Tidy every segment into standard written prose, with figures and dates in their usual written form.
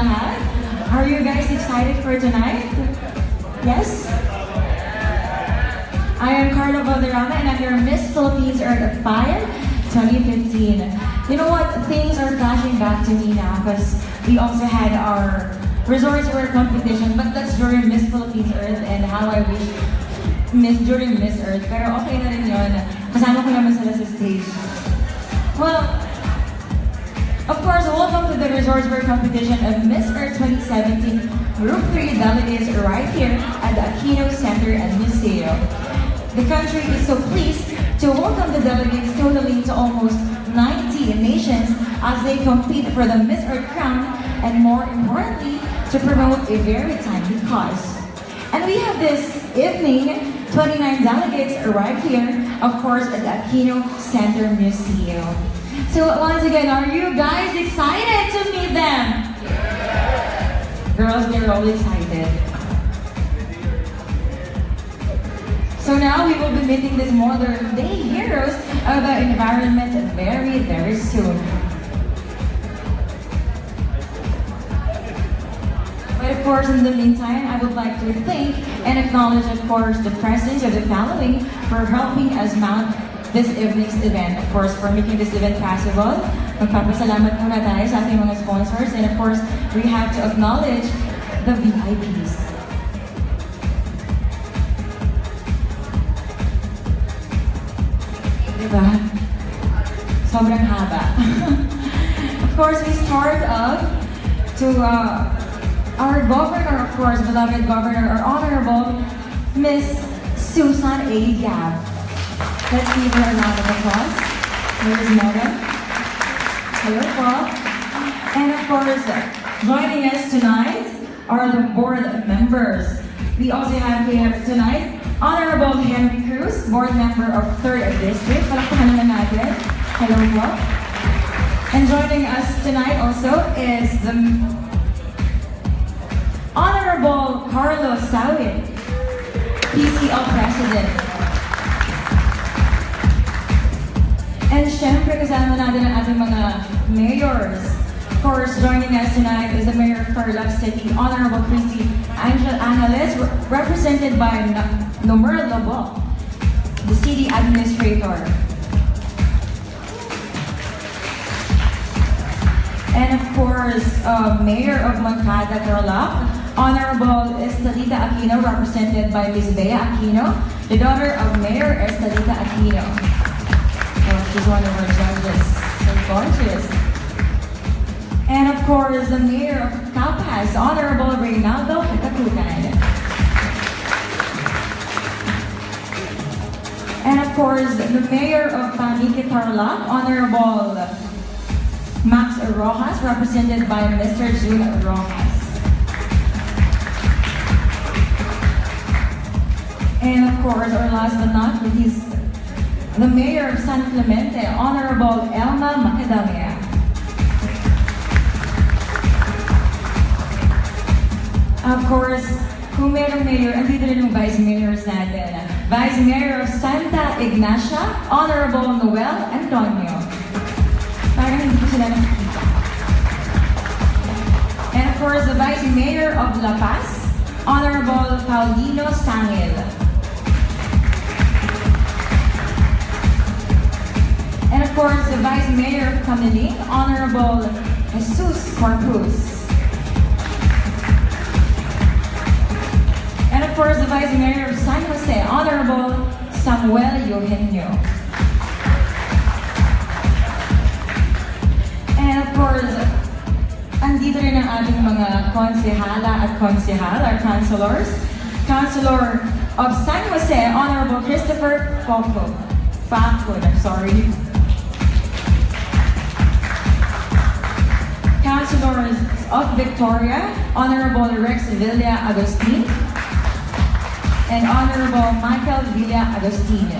lahat. Are you guys excited for tonight? Yes? I am Carla Valderrama and I'm your Miss Philippines Earth 2015. You know what? Things are flashing back to me now because we also had our resorts wear competition, but that's during Miss Philippines Earth and how I wish during Miss Earth. Pero okay na rin yun. Kasama ko naman sila sa stage. Well, of course, welcome to the Resorts Wear competition of Miss Earth 2017 Group 3 delegates right here at the Aquino Center and Museum. The country is so pleased to welcome the delegates totaling to almost 90 nations as they compete for the Miss Earth crown and more importantly, to promote a very timely cause. And we have this evening, 29 delegates arrived here, of course, at the Aquino Center Museum. So once again, are you guys excited to meet them? Girls, they're all excited. So now we will be meeting these modern day heroes of the environment very, very soon. But of course, in the meantime, I would like to thank and acknowledge, of course, the presence of the following for helping us mount this evening's event. Of course, for making this event possible. Magpapasalamat muna tayo sa ating mga sponsors. And of course, we have to acknowledge the VIPs. Diba? Sobrang haba. Of course, we start off to our governor, of course, beloved governor, our honorable Miss Susan A. Gab. Let's give her a round of applause. Here is Madam. Hello po. And of course, joining us tonight are the board members. We also have here tonight Honorable Henry Cruz, board member of 3rd District. Palakpakan naman natin. Hello po. And joining us tonight also is the Honorable Carlos Sawin, PCL President. And syempre kasama natin ang ating mga mayors. Of course, joining us tonight is the Mayor of Tarlac City, Honorable Christy Angel Angeles, represented by Nomer Lobo, the city administrator. And of course, Mayor of Moncada, Tarlac, Honorable Estelita Aquino, represented by Ms. Bea Aquino, the daughter of Mayor Estelita Aquino. Oh, she's one of our judges. So gorgeous. And of course, the Mayor of Capas, Honorable Reynaldo Katakutan. And of course, the Mayor of Panique Tarlac, Honorable Max Rojas, represented by Mr. June Rojas. And of course, our last but not least, the Mayor of San Clemente, Honorable Elma Macadamia. Of course, kung merong mayor, andito rin yung vice mayors natin. Vice Mayor of Santa Ignacia, Honorable Noel Antonio. Parang hindi ko sila nakikita. And of course, the Vice Mayor of La Paz, Honorable Paulino Sangil. And of course, the Vice Mayor of Camilling, Honorable Jesus Corpus. And of course, the Vice Mayor of San Jose, Honorable Samuel Eugenio. And of course, andito rin ang ating mga konsehala at konsehal, our councilors. Councilor of San Jose, Honorable Christopher Facon, I'm sorry. Councilors of Victoria, Honorable Rex Villa Agustin, and Honorable Michael Villa Agustin.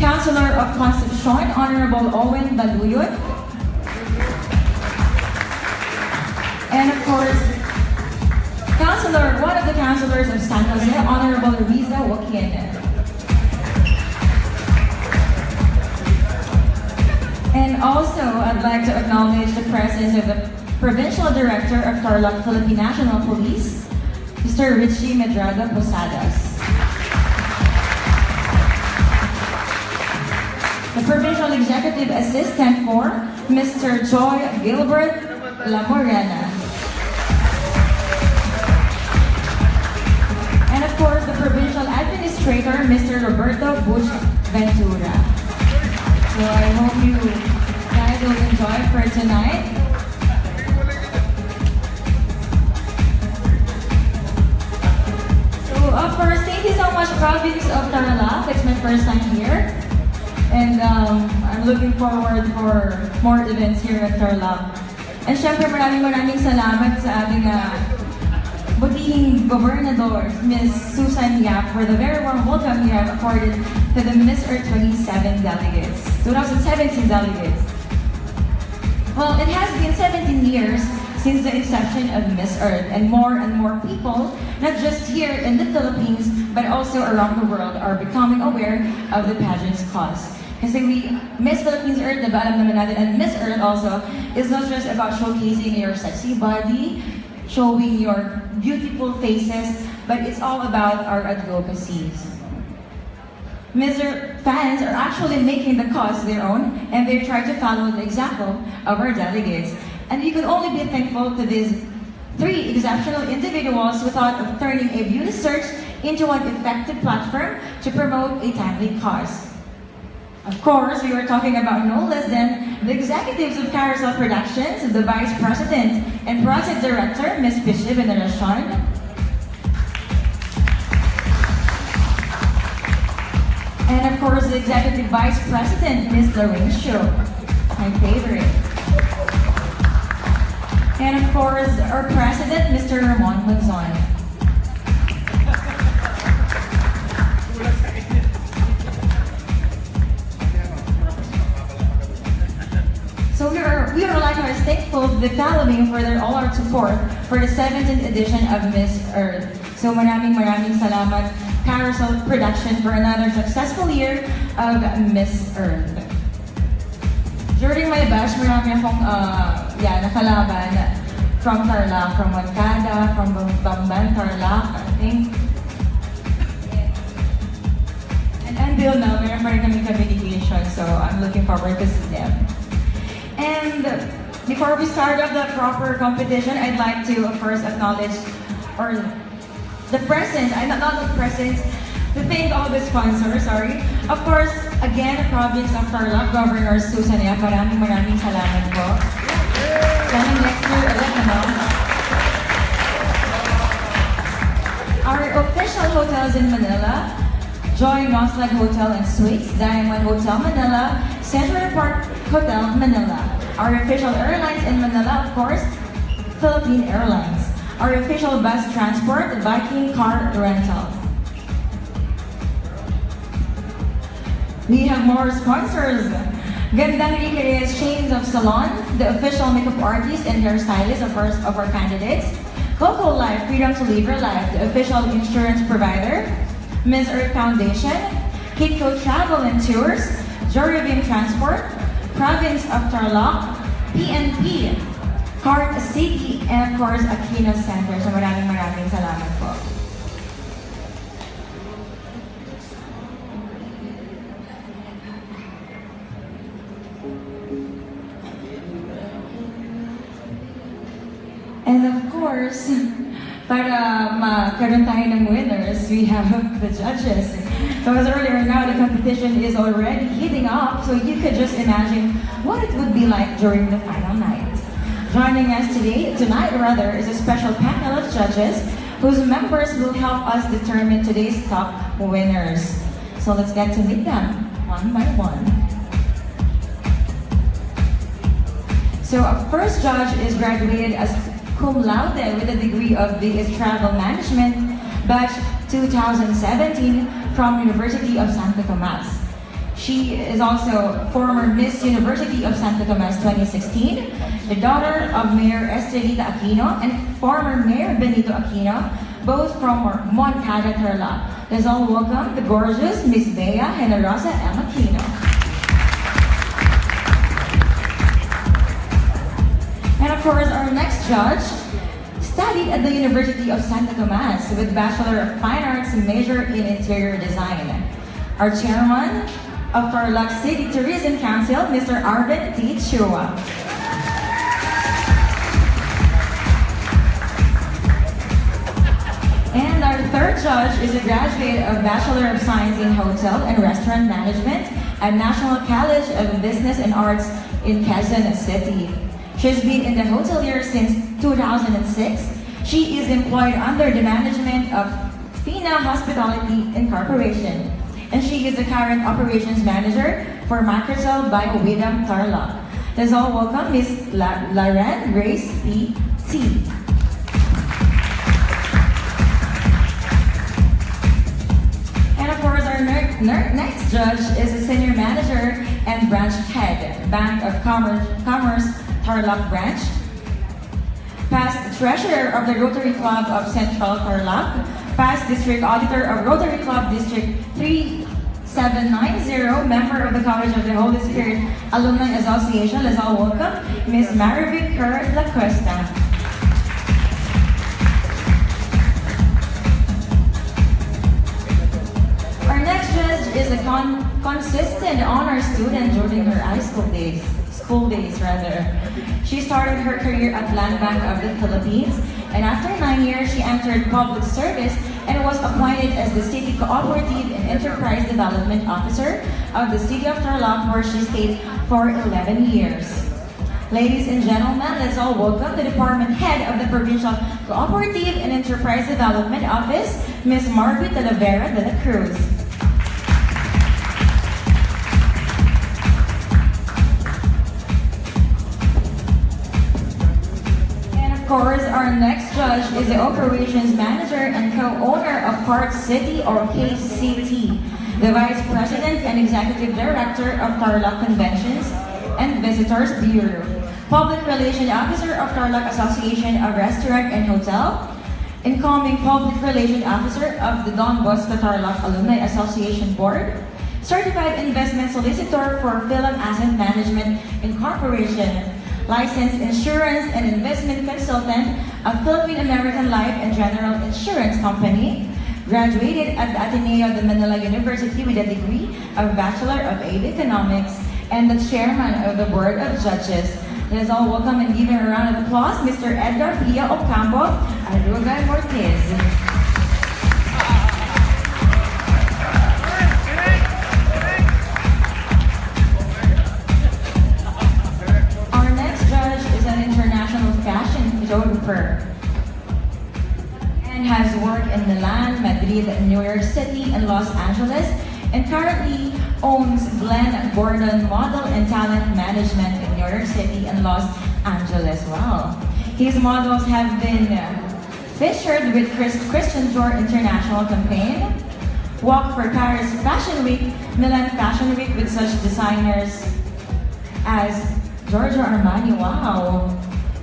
Councilor of Concepcion, Honorable Owen Baluyot. And of course, one of the councilors of San Jose, Honorable Riza Joaquin. And also, I'd like to acknowledge the presence of the Provincial Director of Tarlac Philippine National Police, Mr. Richie Medrada Posadas. The Provincial Executive Assistant for Mr. Joy Gilbert La Morena. And of course, the Provincial Administrator, Mr. Roberto Bush Ventura. So I hope you guys will enjoy for tonight. So of course, thank you so much, Province of Tarlac. It's my first time here. And I'm looking forward for more events here at Tarlac. And syempre maraming salamat sa ating butihing gobernador, Ms. Susan Yap, for the very warm welcome you have accorded to the Miss Earth 2017 delegates. Well, it has been 17 years since the inception of Miss Earth, and more people, not just here in the Philippines, but also around the world, are becoming aware of the pageant's cause. Kasi Miss Philippines Earth, diba alam naman natin, and Miss Earth also is not just about showcasing your sexy body, showing your beautiful faces, but it's all about our advocacies. Miss Earth fans are actually making the cause their own, and they try to follow the example of our delegates. And we could only be thankful to these three exceptional individuals who thought of turning a beauty search into an effective platform to promote a timely cause. Of course, we were talking about no less than the executives of Carousel Productions, the Vice President and Project Director, Ms. Pichi Veneracion, and of course, the Executive Vice President, Ms. Lorraine Shu, my favorite. And of course, our President, Mr. Ramon Monzon. So we are likewise thankful to the following for their all-out support for the 17th edition of Miss Earth. So maraming salamat, Carousel Production, for another successful year of Miss Earth. During my bash, marami akong nakalaban from Tarlac, from Moncada, from Bamban, Tarlac, I think. And until now, meron pa rin kami communication, so I'm looking forward to see them. And before we start off the proper competition, I'd like to first acknowledge the presence, to thank all the sponsors, Of course, again, the Province of Tarlac, Governor Susan Yap, maraming salamat po. Sana next year ulit, Our official hotels in Manila, Joy Noslag Hotel and Suites, Diamond Hotel Manila, Central Park Hotel Manila. Our official airlines in Manila, of course, Philippine Airlines. Our official bus transport, Viking Car Rental. We have more sponsors. Gandang Reyes Chains of Salon, the official makeup artist and hairstylist of our candidates. Coco Life, Freedom to Live Your Life, the official insurance provider. Miss Earth Foundation, Kitco Travel and Tours, Jorivim Transport, Province of Tarlac, PNP, Cart City, and of course, Aquino Center. So maraming salamat po. And of course, para magkaroon tayo ng winners, we have the judges. So as earlier, now the competition is already heating up, so you could just imagine what it would be like during the final night. Joining us tonight is a special panel of judges whose members will help us determine today's top winners. So let's get to meet them one by one. So our first judge is graduated as cum laude with a degree of BS Travel Management, batch 2017 from University of Santo Tomas. She is also former Miss University of Santo Tomas 2016, the daughter of Mayor Estelita Aquino and former Mayor Benito Aquino, both from Moncada, Tarlac. Let's all welcome the gorgeous Miss Bea Generosa M. Aquino. our next judge studied at the University of Santa Tomas with Bachelor of Fine Arts major in Interior Design. Our chairman of Tarlac City Tourism Council, Mr. Arvin T. Chua. And our third judge is a graduate of Bachelor of Science in Hotel and Restaurant Management at National College of Business and Arts in Quezon City. She's been in the hotelier since 2006. She is employed under the management of FINA Hospitality Incorporation. And she is the current operations manager for Macrotel by Widam Tarlac. Let's all welcome Ms. Laren Grace P. T. And of course, our next judge is a senior manager and branch head, Bank of Commerce Tarlac branch, past treasurer of the Rotary Club of Central Tarlac, past district auditor of Rotary Club District 3790, member of the College of the Holy Spirit Alumni Association. Let's all welcome Ms. Marivic Kerr Lacuesta. Our next judge is a consistent honor student during her high school days. She started her career at Land Bank of the Philippines, and after 9 years, she entered public service and was appointed as the City Cooperative and Enterprise Development Officer of the City of Tarlac, where she stayed for 11 years. Ladies and gentlemen, let's all welcome the Department Head of the Provincial Cooperative and Enterprise Development Office, Ms. Margaret Talavera de la Cruz. Of course, our next judge is the Operations Manager and co-owner of Park City or KCT, the Vice President and Executive Director of Tarlac Conventions and Visitors Bureau, Public Relations Officer of Tarlac Association of Restaurant and Hotel, incoming Public Relations Officer of the Don Bosco Tarlac Alumni Association Board, Certified Investment Solicitor for Film Asset Management Incorporation, licensed insurance and investment consultant of Philippine American Life and General Insurance Company, graduated at the Ateneo de Manila University with a degree of Bachelor of Economics, and the chairman of the Board of Judges. Let's all welcome and give him a round of applause, Mr. Edgar Pia Ocampo Aruga Mortez. Photographer and has worked in Milan, Madrid, New York City, and Los Angeles, and currently owns Glenn Gordon Model and Talent Management in New York City and Los Angeles. Wow. His models have been featured with Christian Dior International Campaign, Walk for Paris Fashion Week, Milan Fashion Week with such designers as Giorgio Armani, wow,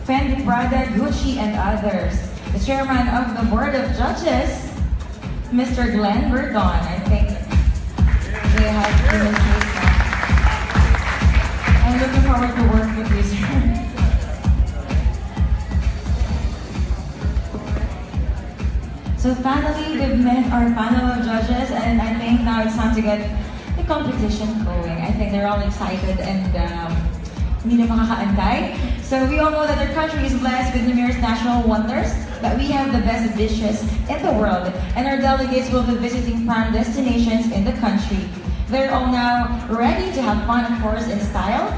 Fendi, Prada, Gucci, and others. The chairman of the Board of Judges, Mr. Glenn Verdon. I think they have given his I'm looking forward to work with you, sir. So finally, we've met our panel of judges, and I think now it's time to get the competition going. I think they're all excited and hindi na makakaantay. So we all know that our country is blessed with numerous natural wonders, that we have the best dishes in the world, and our delegates will be visiting prime destinations in the country. They're all now ready to have fun, of course, in style.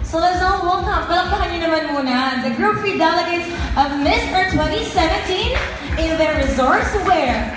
So let's all welcome, palakpakan nyo naman muna, the Group 3 delegates of Miss Earth 2017 in their resorts wear.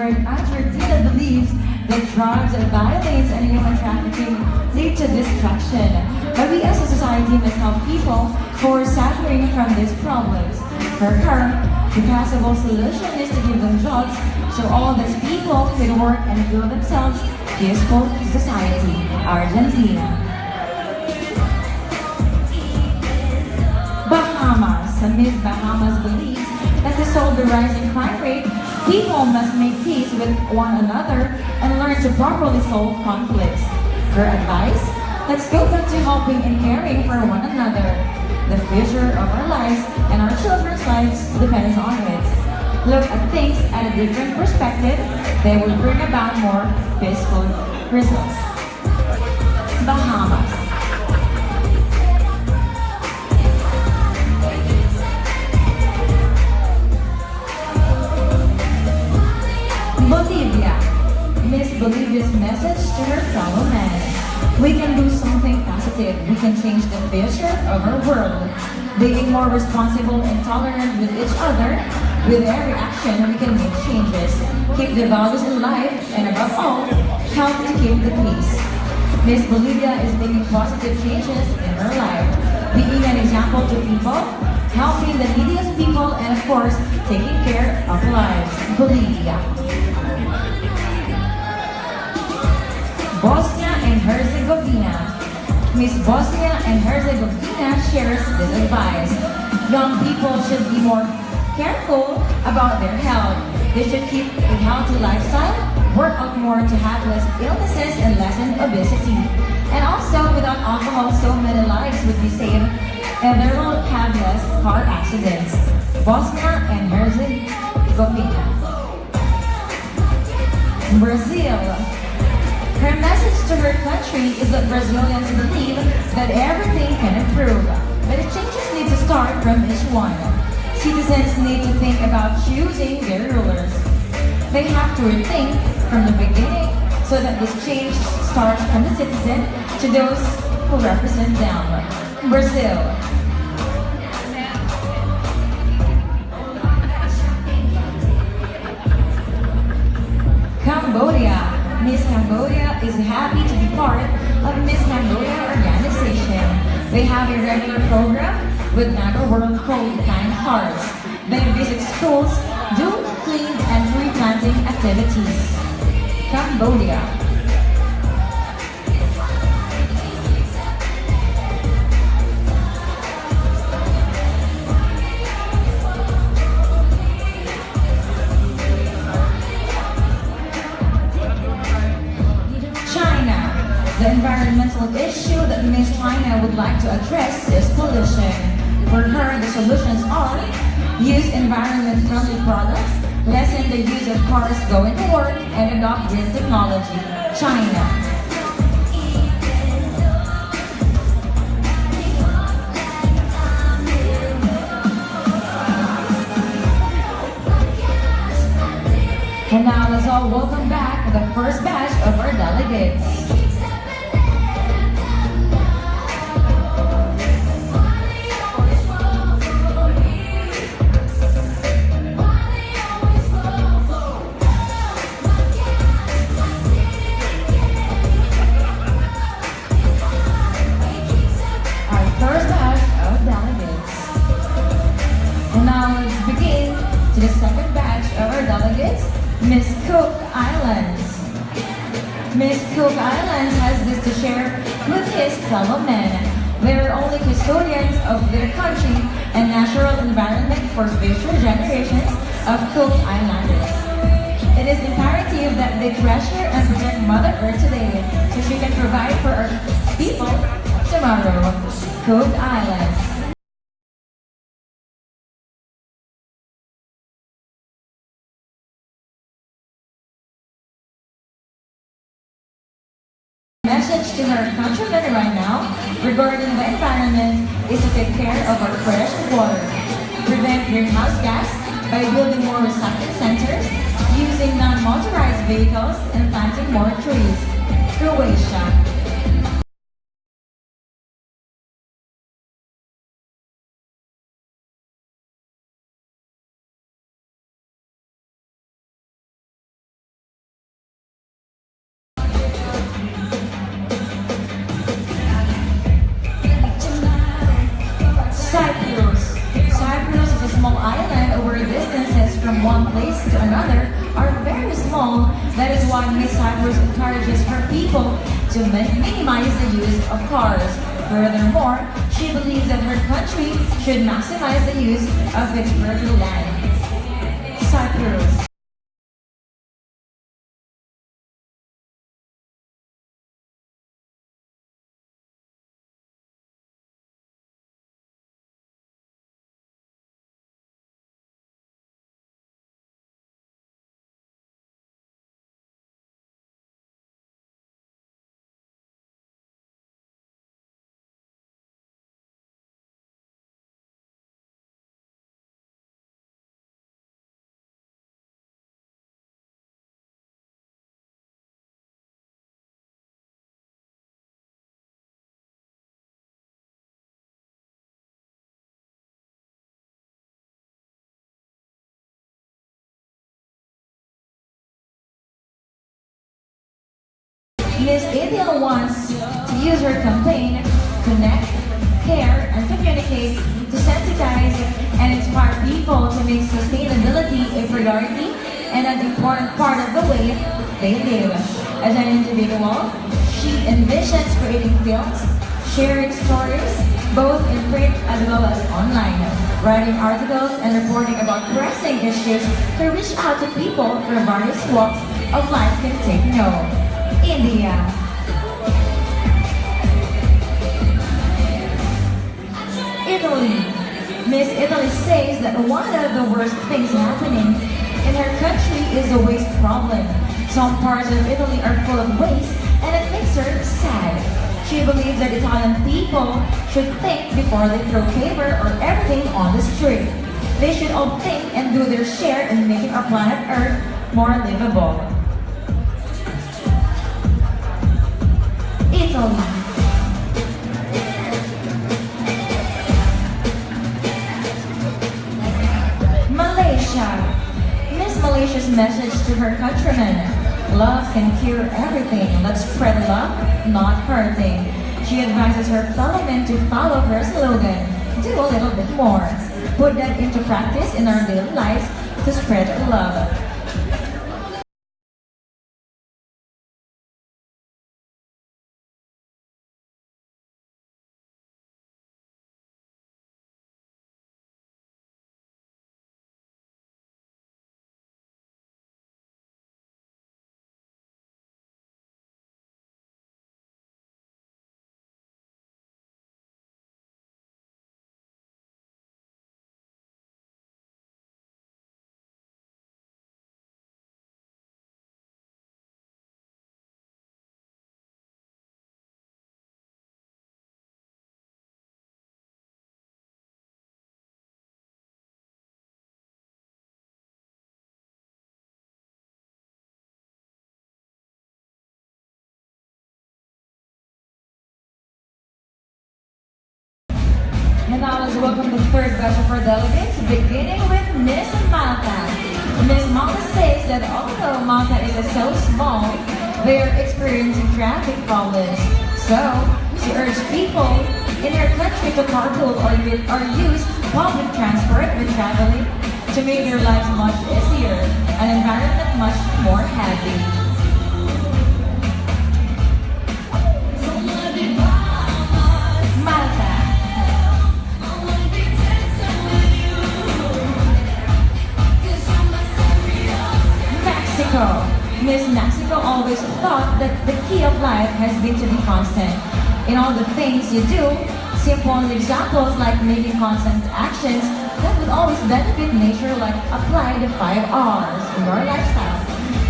Argentina believes that drugs, violence, and human trafficking lead to destruction. But we as a society must help people who are suffering from these problems. For her, the possible solution is to give them jobs so all these people can work and build themselves peaceful society. Argentina. Bahamas. Miss Bahamas believes that to solve the rising crime rate, people must make peace with one another and learn to properly solve conflicts. Her advice? Let's go back to helping and caring for one another. The future of our lives and our children's lives depends on it. Look at things at a different perspective, they will bring about more peaceful results. Bahamas. Bolivia. Miss Bolivia's message to her fellow men. We can do something positive. We can change the future of our world. Being more responsible and tolerant with each other. With every action, we can make changes. Keep the values in life, and above all, help to keep the peace. Miss Bolivia is making positive changes in her life. Being an example to people, helping the neediest people, and of course, taking care of lives. Bolivia. Bosnia and Herzegovina. Miss Bosnia and Herzegovina shares this advice. Young people should be more careful about their health. They should keep a healthy lifestyle, work out more to have less illnesses and lessen obesity. And also, without alcohol, so many lives would be saved and there will have less car accidents. Bosnia and Herzegovina. Brazil. Her message to her country is that Brazilians believe that everything can improve, but the changes need to start from each one. Citizens need to think about choosing their rulers. They have to rethink from the beginning so that this change starts from the citizen to those who represent them. Brazil. Cambodia. Miss Cambodia is happy to be part of Miss Cambodia organization. They have a regular program with NAGA World called Kind Hearts. They visit schools, do clean and tree planting activities. Cambodia. The environmental issue that Miss China would like to address is pollution. For her, the solutions are use environment-friendly products, lessen the use of cars going to work, and adopt green technology. China. And now let's all welcome back the first batch of our delegates. The second batch of our delegates, Miss Cook Islands. Miss Cook Islands has this to share with his fellow men. They are only custodians of their country and natural environment for future generations of Cook Islanders. It is imperative that they treasure and protect Mother Earth today so she can provide for our people tomorrow. Cook Islands. Message to her countrymen right now regarding the environment is to take care of our fresh water, prevent greenhouse gas by building more recycling centers, using non-motorized vehicles, and planting more trees. Croatia. why Miss Cyprus encourages her people to minimize the use of cars. Furthermore, she believes that her country should maximize the use of its fertile land. Cyprus. Miss Ideal wants to use her campaign, connect, care, and communicate to sensitize and inspire people to make sustainability a priority and an important part of the way they live. As an individual, she envisions creating films, sharing stories, both in print as well as online, writing articles and reporting about pressing issues to reach out to people from various walks of life can take note. India. Italy. Miss Italy says that one of the worst things happening in her country is the waste problem. Some parts of Italy are full of waste and it makes her sad. She believes that Italian people should think before they throw paper or everything on the street. They should all think and do their share in making our planet Earth more livable. Italy. Malaysia. Miss Malaysia's message to her countrymen: love can cure everything. Let's spread love, not hurting. She advises her fellow men to follow her slogan: do a little bit more. Put that into practice in our daily lives to spread love. And now let's welcome the third batch of our delegates, beginning with Miss Malta. Miss Malta says that although Malta is so small, they are experiencing traffic problems. So, she urged people in her country to carpool or use public transport when traveling to make their lives much easier and environment much more happy. Miss Mexico always thought that the key of life has been to be constant. In all the things you do, simple examples like making constant actions that would always benefit nature, like apply the 5 R's in your lifestyle.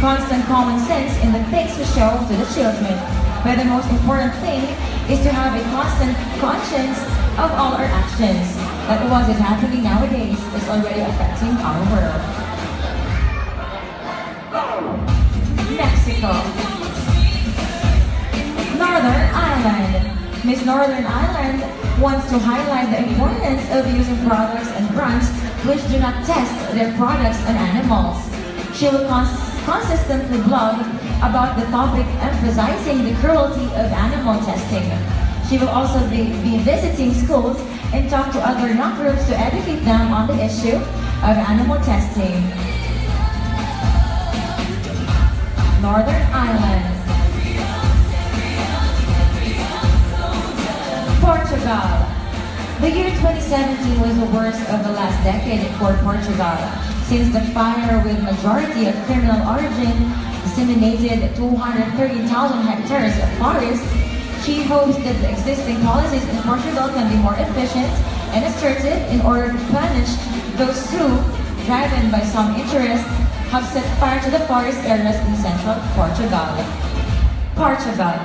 Constant common sense in the things we show to the children. But the most important thing is to have a constant conscience of all our actions. That what is happening nowadays is already affecting our world. Mexico. Northern Ireland. Miss Northern Ireland wants to highlight the importance of using products and brands which do not test their products on animals. She will consistently blog about the topic, emphasizing the cruelty of animal testing. She will also be visiting schools and talk to other young groups to educate them on the issue of animal testing. Northern Ireland. Portugal. The year 2017 was the worst of the last decade for Portugal, since the fire with majority of criminal origin disseminated 230,000 hectares of forest. She hopes that the existing policies in Portugal can be more efficient and assertive in order to punish those who, driven by some interest, have set fire to the forest areas in central Portugal. Portugal.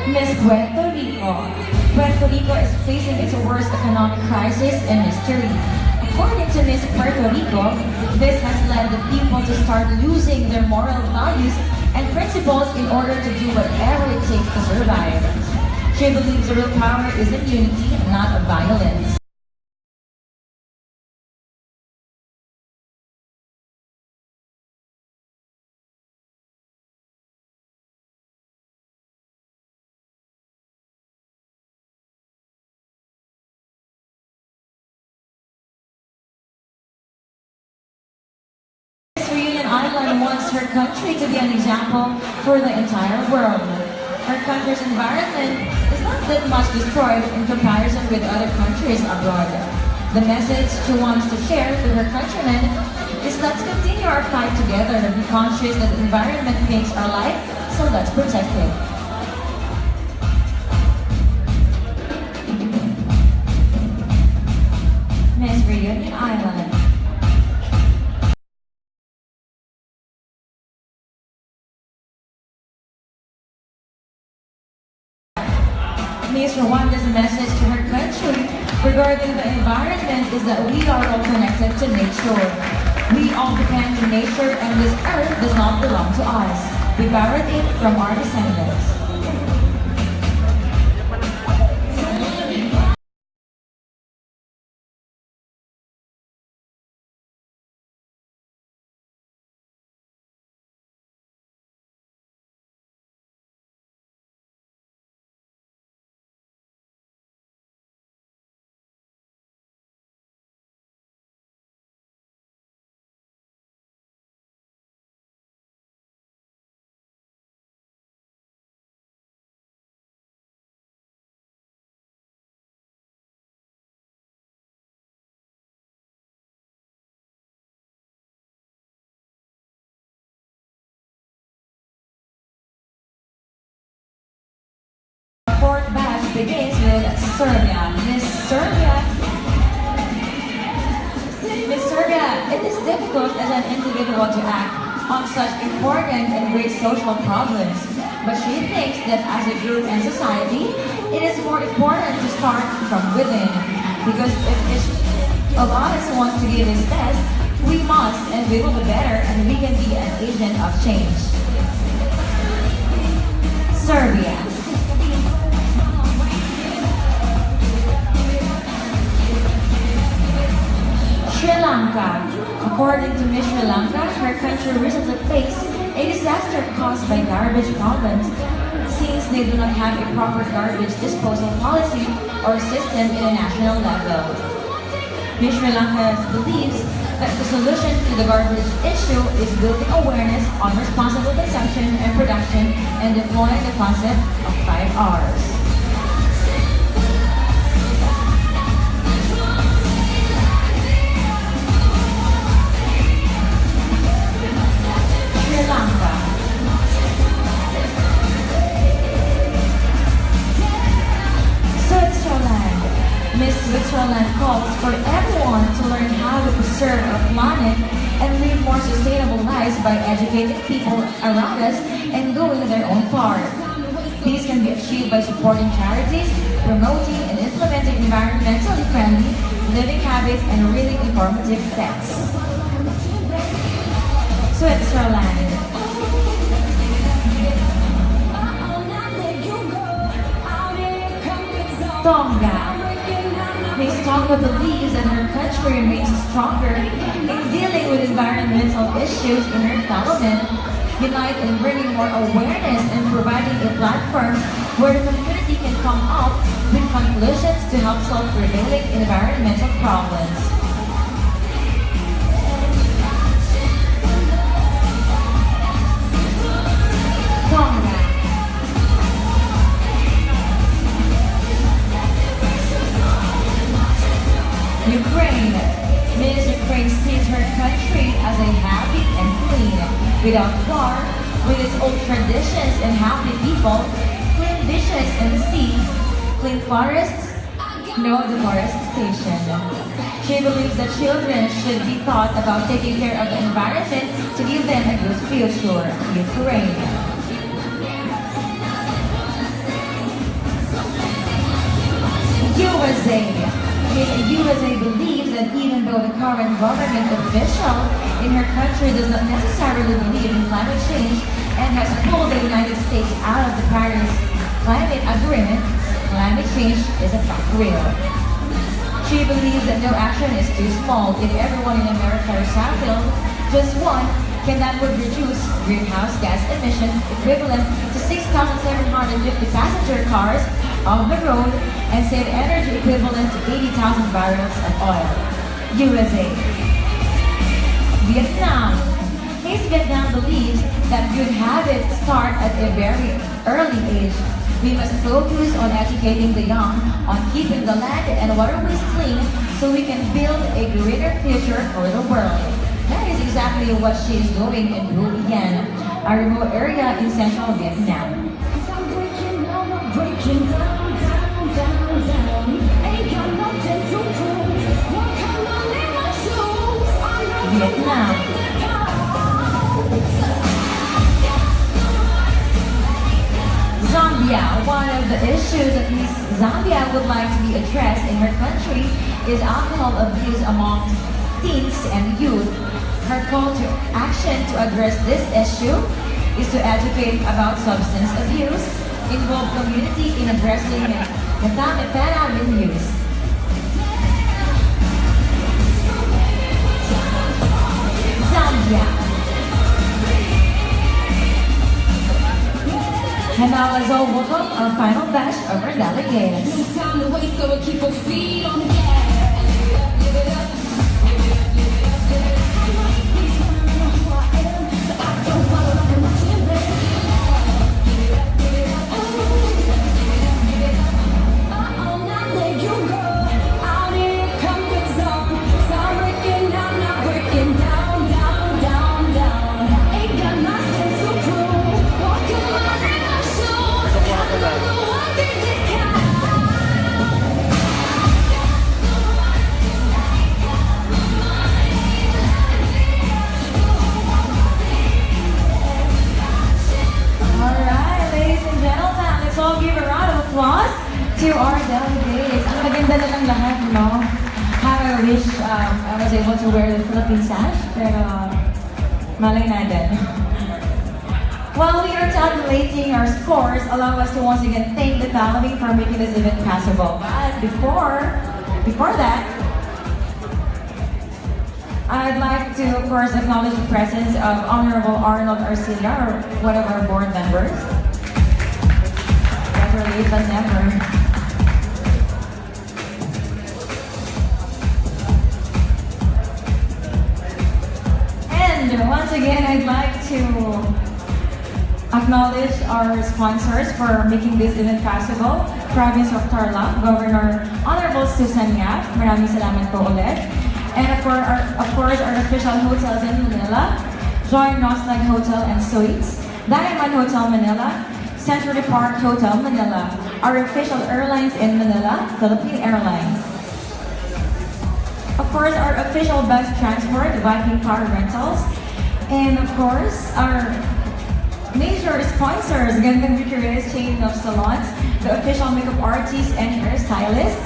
Miss Puerto Rico. Puerto Rico is facing its worst economic crisis in history. According to Miss Puerto Rico, this has led the people to start losing their moral values and principles in order to do whatever it takes to survive. She believes the real power is in unity, not violence. Ireland wants her country to be an example for the entire world. Her country's environment is not that much destroyed in comparison with other countries abroad. The message she wants to share to her countrymen is let's continue our fight together and be conscious that the environment makes our life, so let's protect it. Miss Reunion Island. Miss Rwanda's message to her country regarding the environment is that we are all connected to nature. We all depend on nature and this earth does not belong to us. We borrowed it from our descendants. Fourth batch begins with Serbia. Miss Serbia. Miss Serbia, it is difficult as an individual to act on such important and great social problems. But she thinks that as a group and society, it is more important to start from within. Because if each of us wants to give his best, we must and we will be better and we can be an agent of change. Serbia. Sri Lanka. According to Miss Sri Lanka, her country recently faced a disaster caused by garbage problems since they do not have a proper garbage disposal policy or system in a national level. Miss Sri Lanka believes that the solution to the garbage issue is building awareness on responsible consumption and production and deploying the concept of 5 R's. Sri Lanka. Switzerland. Miss Switzerland calls for everyone to learn how to preserve our planet and live more sustainable lives by educating people around us and doing their own part. These can be achieved by supporting charities, promoting and implementing environmentally friendly living habits and reading informative texts. Switzerland. Tonga. Miss Tonga believes that her country remains stronger in dealing with environmental issues in her fellow men, unite in bringing more awareness and providing a platform where the community can come up with conclusions to help solve prevailing environmental problems. without war, with its old traditions and happy people, clean beaches in the sea, clean forests, no deforestation. She believes that children should be taught about taking care of the environment to give them a good future. Ukraine. USA. Miss USA believes that even though the current government official in her country does not necessarily believe in climate change and has pulled the United States out of the Paris Climate Agreement, climate change is a fact real. She believes that no action is too small. If everyone in America recycled just one, that would reduce greenhouse gas emissions equivalent to 6,750 passenger cars on the road and save energy equivalent to 80,000 barrels of oil. USA. Vietnam. Miss Vietnam believes that good habits start at a very early age. We must focus on educating the young, on keeping the land and waterways clean so we can build a greener future for the world. That is exactly what she is doing in Bui Yen, a remote area in central Vietnam. Vietnam. Zambia. One of the issues that Miss Zambia would like to be addressed in her country is alcohol abuse among teens and youth. Her call to action to address this issue is to educate about substance abuse, involve community in addressing methamphetamine use. Zambia. And now let's all welcome our final batch of our delegates. To our delegates. Ang maganda na lang lahat, no? How I wish I was able to wear the Philippine sash, pero malay natin. While we are tabulating our scores, allow us to once again thank the family for making this event possible. But before that, I'd like to, of course, acknowledge the presence of Honorable Arnold Arcilla, one of our board members. Never late but never. And once again, I'd like to acknowledge our sponsors for making this event possible. Province of Tarlac, Governor Honorable Susan Yap, maraming salamat po ulit. And of course, our official hotels in Manila, Joy Nostag Hotel and Suites, Diamond Hotel Manila, Century Park Hotel Manila, our official airlines in Manila, Philippine Airlines. Of course, our official bus transport, Viking Car Rentals, and of course, our major sponsors, Gandang Ricci's chain of salons, the official makeup artist and hairstylist,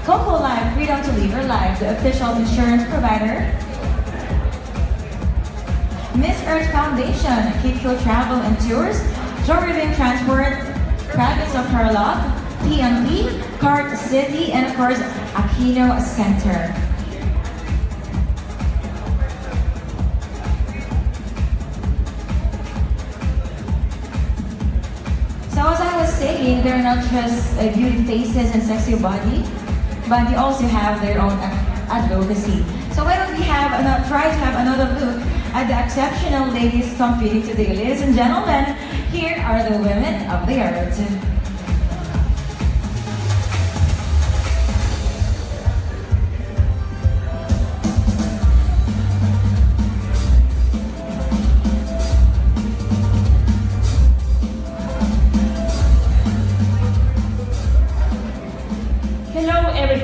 Coco Life, Freedom to Live Your Life, the official insurance provider, Miss Earth Foundation, Kitco Travel and Tours, Jordan Transport, Province of Tarlac, PMP, Cart City, and of course, Aquino Center. So as I was saying, they're not just beauty faces and sexy body, but they also have their own advocacy. So why don't we try to have another look at the exceptional ladies competing today. Ladies and gentlemen, here are the women of the earth.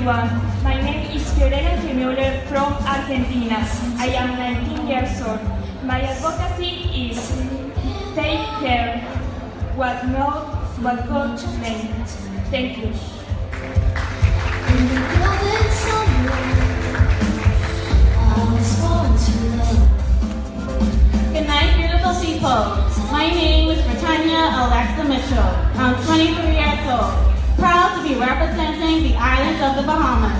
everyone. My name is Fiorella Müller from Argentina. I am 19 years old. My advocacy is take care what God made. Thank you. Good night, beautiful people. My name is Britannia Alexa Mitchell. I'm 23 years old. Proud to be representing the islands of the Bahamas.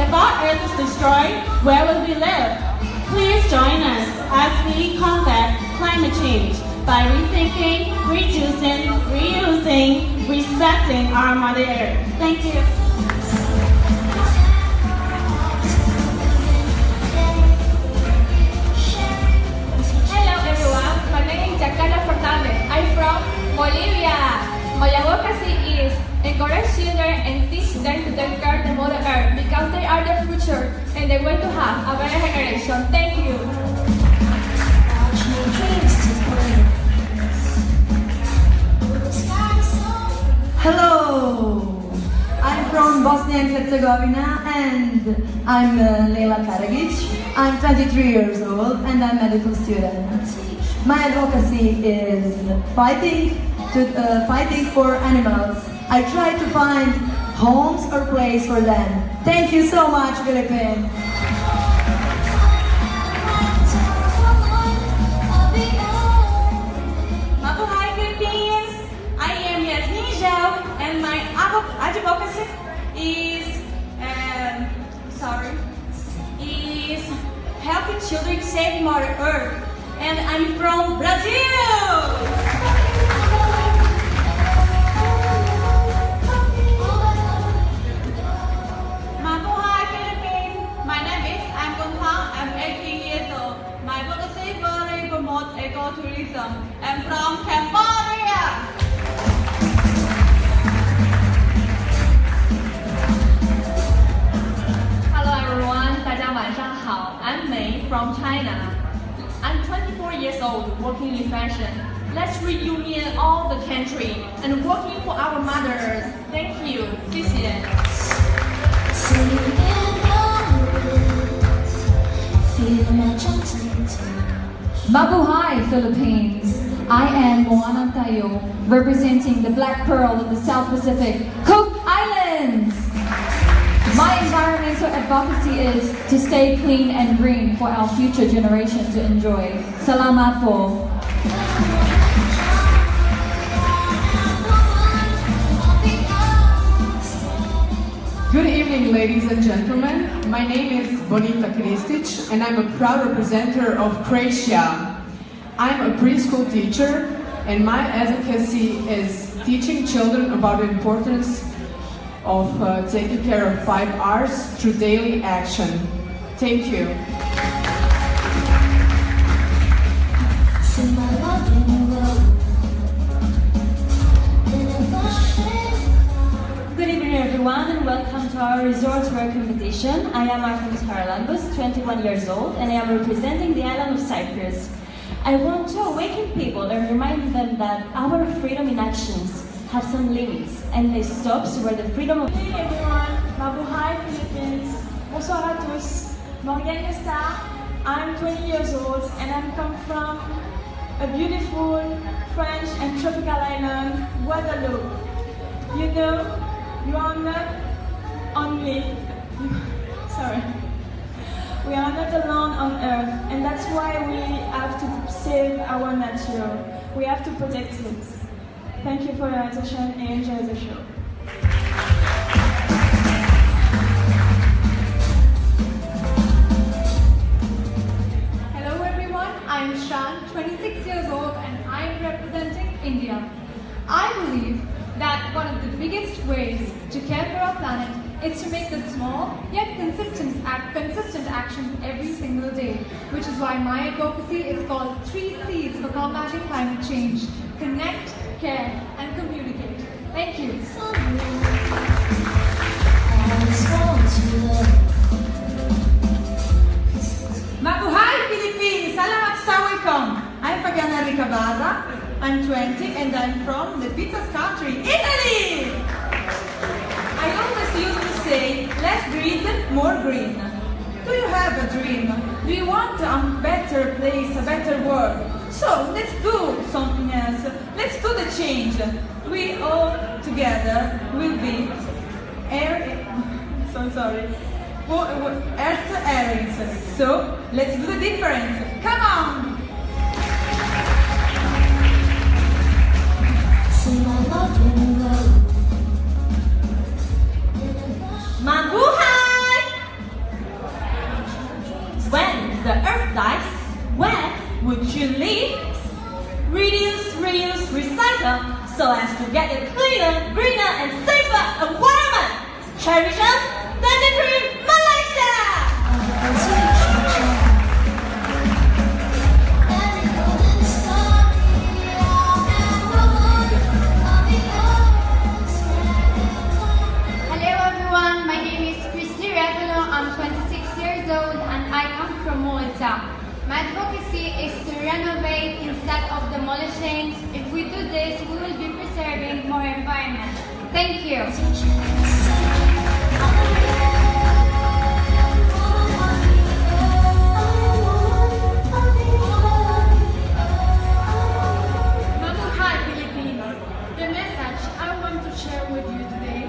If our Earth is destroyed, where will we live? Please join us as we combat climate change by rethinking, reducing, reusing, respecting our Mother Earth. Thank you. I'm from Bolivia. My advocacy is encourage children and teach them to take care of the Mother Earth because they are the future and the way to have a better generation. Thank you. Hello, I'm from Bosnia and Herzegovina and I'm Leila Karagic. I'm 23 years old and I'm a medical student. My advocacy is fighting for animals. I try to find homes or place for them. Thank you so much, Philippines. Mabuhay Philippines! I am Yasmin Zhao and my advocacy is helping children save Mother Earth. And I'm from Brazil! Mabuhay Philippines! My name is An Kun Thang. I'm 18 years old. My advocacy very promote ecotourism. I'm from Cambodia. Hello everyone, 大家晚上好. I'm Mei from China. I'm 24 years old, working in fashion. Let's reunion all the country and working for our Mother Earth. Thank you. 谢谢. Mabuhay, Philippines! I am Moana Tayo, representing the Black Pearl of the South Pacific, Cook Islands! My environmental advocacy is to stay clean and green for our future generation to enjoy. Salamat po. Good evening, ladies and gentlemen. My name is Bonita Kristic, and I'm a proud representative of Croatia. I'm a preschool teacher, and my advocacy is teaching children about the importance of taking care of 5 R's through daily action. Thank you. Good evening everyone and welcome to our resort wear competition. I am Artemis Haralambos, 21 years old, and I am representing the island of Cyprus. I want to awaken people and remind them that our freedom in actions have some limits, and it stops where the freedom of... Hey everyone, Mabuhay Philippines. Bonsoir à tous. Morgane Nesta. I'm 20 years old and I come from a beautiful French and tropical island, Guadeloupe. You know, you are not only... sorry. We are not alone on Earth, and that's why we have to save our nature. We have to protect it. Thank you for your attention and enjoy the show. Hello everyone, I'm Shan, 26 years old, and I'm representing India. I believe that one of the biggest ways to care for our planet is to make the small yet consistent actions every single day, which is why my advocacy is called 3 C's for combating climate change: connect, care, and communicate. Thank you. Mabuhay Philippines! Salamat sa welcome! I'm Fabiana Ricabada. I'm 20 and I'm from the pizza's country, Italy! I always used to say, less greed, more green. Do you have a dream? Do you want a better place, a better world? So let's do something else. Let's do the change. We all together will be Earth Airings. So let's do the difference. Come on! Mabuhay! When the earth dies, where would you live? Reduce, reuse, recycle, so as to get a cleaner, greener, and safer environment. Cherish them, 23 Malaysia! Hello everyone, my name is Christy Revelo. I'm 26 years old and I come from Malta. My advocacy is to renovate instead of demolishing. If we do this, we will be preserving more environment. Thank you. Mabuhay Philippines! The message I want to share with you today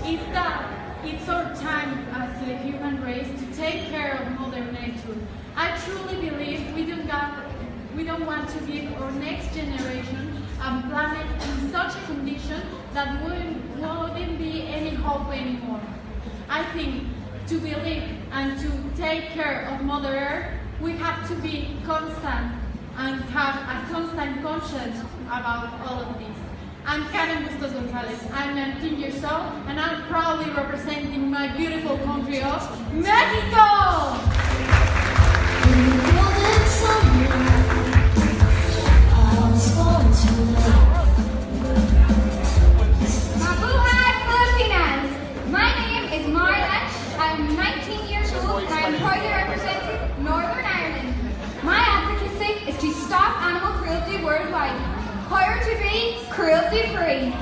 is that it's our time as the human race to take care of Mother Nature. I truly believe we don't want to give our next generation a planet in such a condition that wouldn't be any hope anymore. I think to believe and to take care of Mother Earth, we have to be constant and have a constant conscience about all of this. I'm Karen Bustos Gonzalez. I'm 19 years old and I'm proudly representing my beautiful country of Mexico! Mabuhay Filipinas! My name is Marla. I'm 19 years old and I'm proudly representing Northern Ireland. My advocacy is to stop animal cruelty worldwide. Hire to be cruelty-free.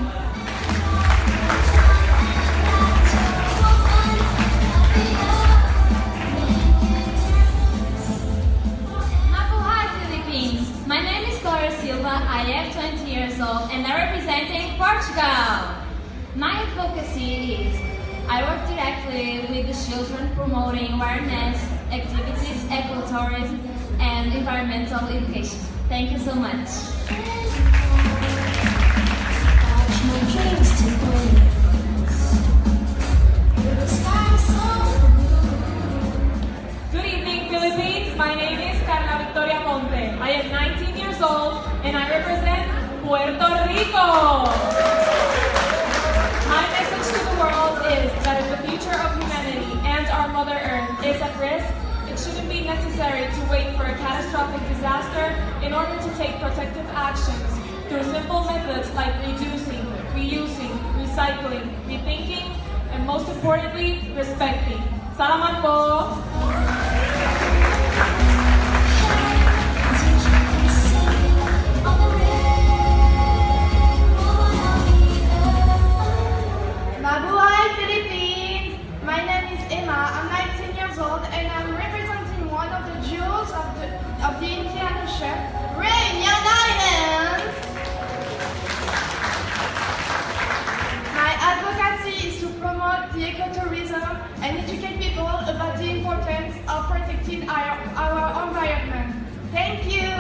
Mabuhay Philippines! My name is Clara Silva. I am 20 years old and I'm representing Portugal. My advocacy is I work directly with the children promoting awareness, activities, ecotourism, and environmental education. Thank you so much. Good evening, Philippines. My name is Carla Victoria Monte. I am 19 years old and I represent Puerto Rico. My message to the world is that if the future of humanity and our Mother Earth is at risk, it shouldn't be necessary to wait for a catastrophic disaster in order to take protective actions through simple methods like reducing, reusing, recycling, rethinking, and most importantly, respecting. Salamat po! Mabuhay Philippines! My name is Emma. I'm 19 years old and I'm representing one of the jewels of the Indian Ocean, Réunion Island. My advocacy is to promote the ecotourism and educate people about the importance of protecting our environment. Thank you.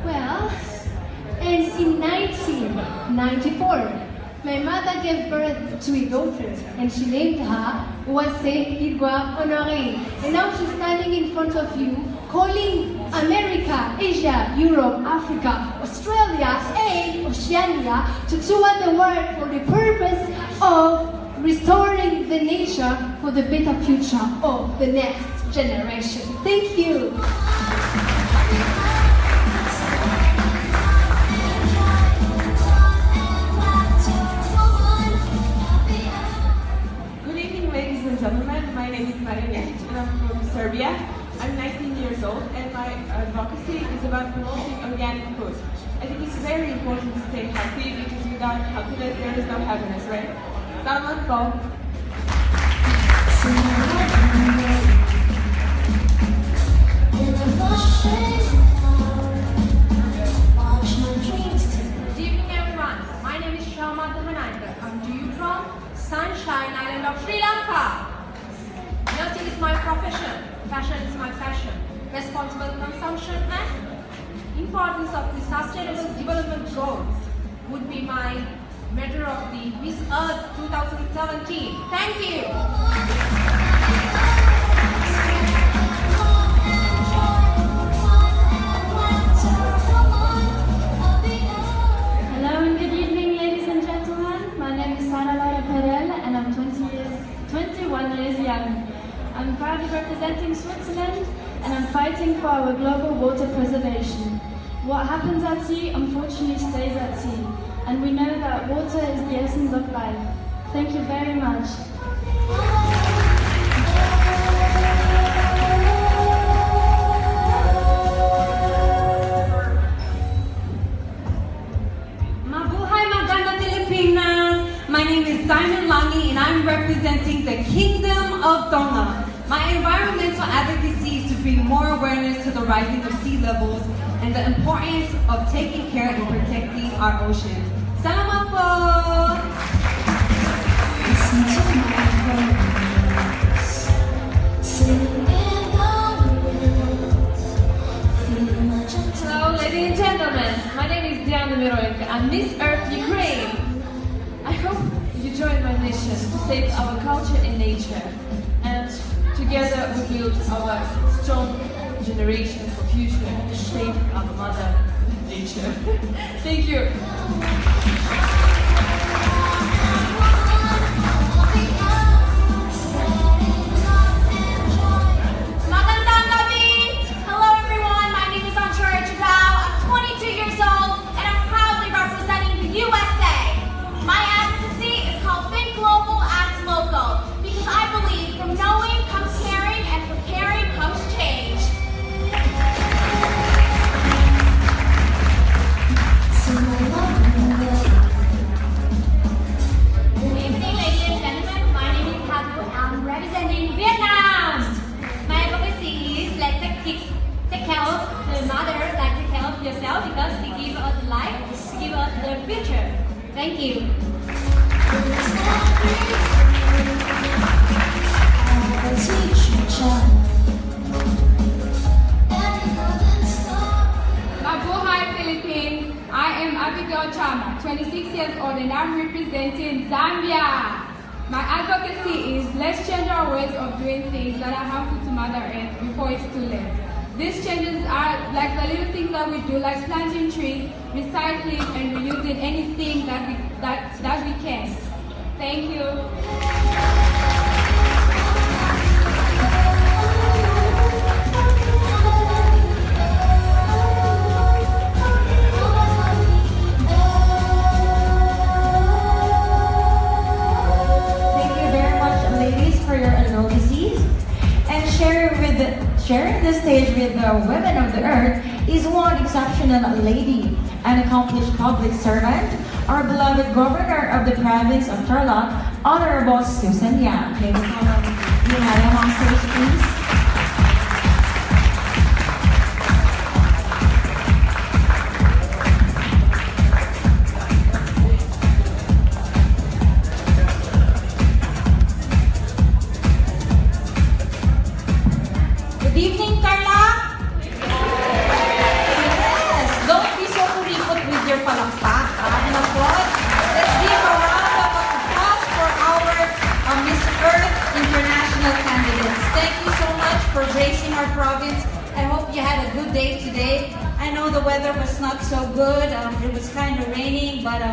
Well, and in 1994, my mother gave birth to a daughter and she named her Uwase Igwa Honoré. And now she's standing in front of you calling America, Asia, Europe, Africa, Australia, and Oceania to tour the world for the purpose of restoring the nature for the better future of the next generation. Thank you. Good evening, ladies and gentlemen. My name is Maria and I'm from Serbia. healthy, because without happiness there is no happiness, right? Salamat po. Good evening, everyone. My name is Shama Dhamanandar. Come to you from Sunshine Island of Sri Lanka. Nursing is my profession. Fashion is my passion. Responsible consumption and importance of the sustainable development goals would be my matter of the Miss Earth 2017. Thank you. Hello and good evening, ladies and gentlemen. My name is Sara Laura Perel and I'm 21 years young. I'm proudly representing Switzerland and I'm fighting for our global water preservation. What happens at sea unfortunately stays at sea, and we know that water is the essence of life. Thank you very much. Mabuhay Maganda Pilipinas! My name is Simon Langi and I'm representing the Kingdom of Tonga. My environmental advocacy is to bring more awareness to the rising of sea levels and the importance of taking care and protecting our oceans. Salamat po! Hello, ladies and gentlemen. My name is Diana Miroenko. I'm Miss Earth Ukraine. I hope you join my mission to save our culture and nature. And together we build our strong generation for future and save our mother nature. Thank you. Magandang gabi! Hello everyone, my name is Anshara Chagao. I'm 22 years old and I'm proudly representing the USA. My advocacy is called Think Global, Act Local, because I believe from knowing comes caring and from caring comes change. Good evening, ladies and gentlemen. My name is Hatu. I'm representing Vietnam. My advocacy is like take care of the mother, like take care of yourself, because they give us life, they give us the future. Thank you. Mabuhay Philippines! I am Abigail Chama, 26 years old and I'm representing Zambia. My advocacy is let's change our ways of doing things that are harmful to Mother Earth before it's too late. These changes are like the little things that we do, like planting trees, recycling and reusing anything that we can. Thank you. For your advocacies, and sharing the stage with the women of the earth is one exceptional lady, an accomplished public servant, our beloved governor of the province of Tarlac, Honorable Susan Yang. May we call Madam on stage, please. Good evening, Carla! Yes! Don't be so kuripot with your palakpak. And applaud. Let's give a round of applause for our Miss Earth International candidates. Thank you so much for gracing our province. I hope you had a good day today. I know the weather was not so good. It was kind of raining, but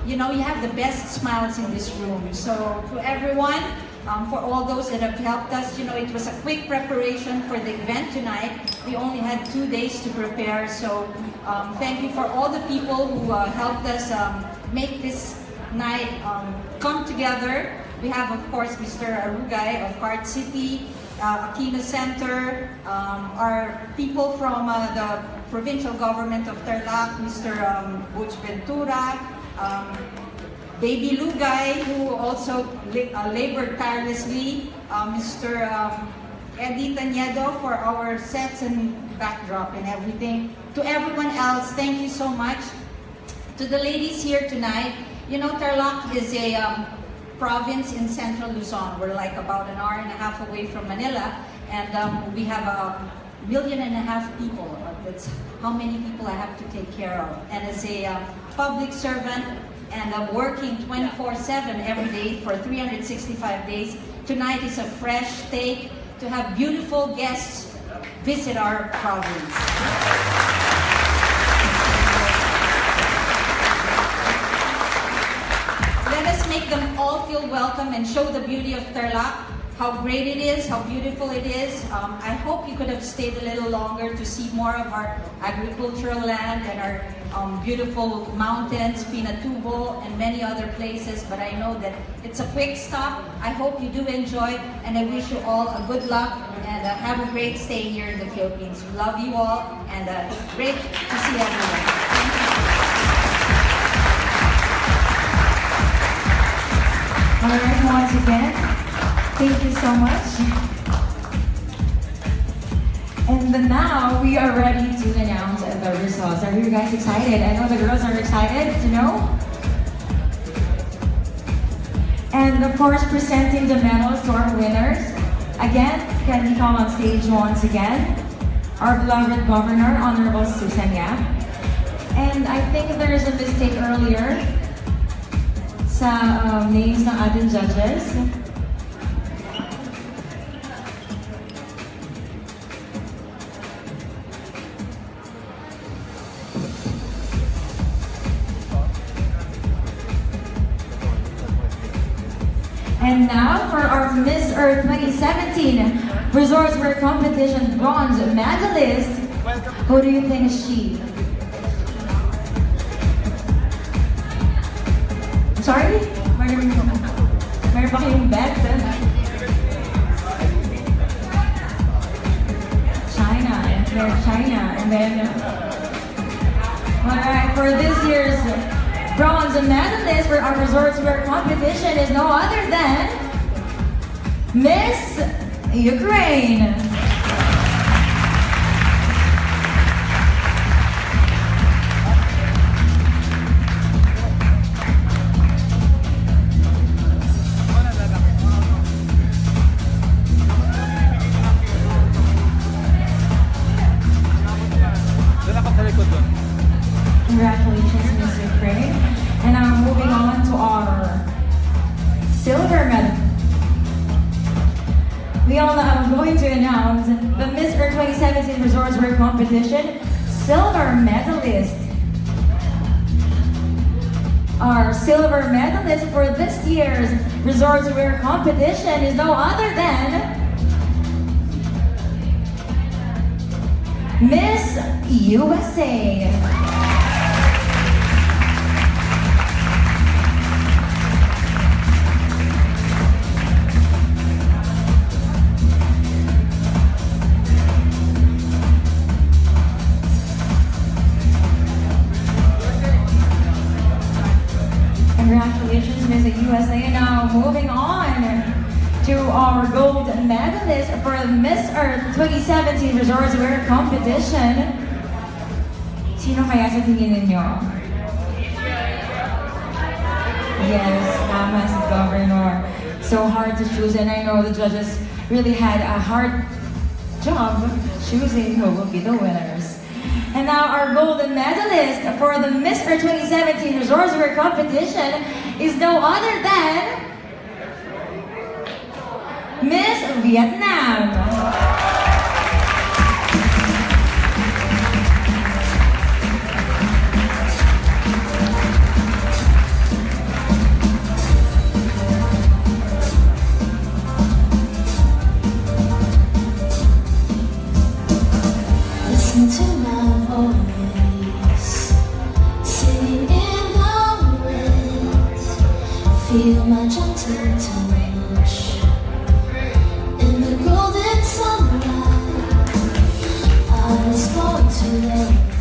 you know, you have the best smiles in this room. So to everyone, for all those that have helped us, you know, it was a quick preparation for the event tonight. We only had 2 days to prepare, so thank you for all the people who helped us make this night come together. We have, of course, Mr. Arugay of Cart City, Aquino Center, our people from the provincial government of Tarlac, Mr. Butch Ventura, Baby Lugay, who also labored tirelessly, Mr. Eddie Taniedo for our sets and backdrop and everything. To everyone else, thank you so much. To the ladies here tonight, you know, Tarlac is a province in central Luzon. We're like about an hour and a half away from Manila, and we have 1.5 million people. That's how many people I have to take care of. And as a public servant and working 24/7 every day for 365 days, tonight is a fresh take to have beautiful guests visit our province. Let us make them all feel welcome and show the beauty of Tarlac, how great it is, how beautiful it is. I hope you could have stayed a little longer to see more of our agricultural land and our beautiful mountains, Pinatubo, and many other places, but I know that it's a quick stop. I hope you do enjoy, and I wish you all a good luck and have a great stay here in the Philippines. We love you all, and great to see everyone. Thank you. All right, once again, thank you so much. And now we are ready to announce the results. Are you guys excited? I know the girls are excited to know. And of course, presenting the medals to our winners. Again, can we come on stage once again? Our beloved Governor, Honorable Susan Yap. And I think there is a mistake earlier sa names ng ating judges. And now for our Miss Earth 2017 Resorts Wear Competition bronze medalist. Who do you think is she? Sorry? Meron ba kayong bet? China. And then... Alright, for this year's bronze medalist for our Resorts Wear competition is no other than Miss Ukraine. Congratulations, Miss Ukraine. And now moving on to our silver medal. We all are going to announce the Miss Earth 2017 Resorts Wear competition silver medalist. Our silver medalist for this year's Resorts Wear competition is no other than Miss USA. Congratulations, Miss USA. Now moving on to our gold medalist for the Miss Earth 2017 Resorts Wear competition. Sino kaya sa tingin ninyo? Yes, tama si Governor. So hard to choose, and I know the judges really had a hard job choosing who will be the winners. And now our golden medalist for the Miss Earth 2017 Resorts Wear competition is no other than Miss Vietnam. Listen to my voice, singing in the wind. Feel my gentle touch in the golden sunlight. I was born to love.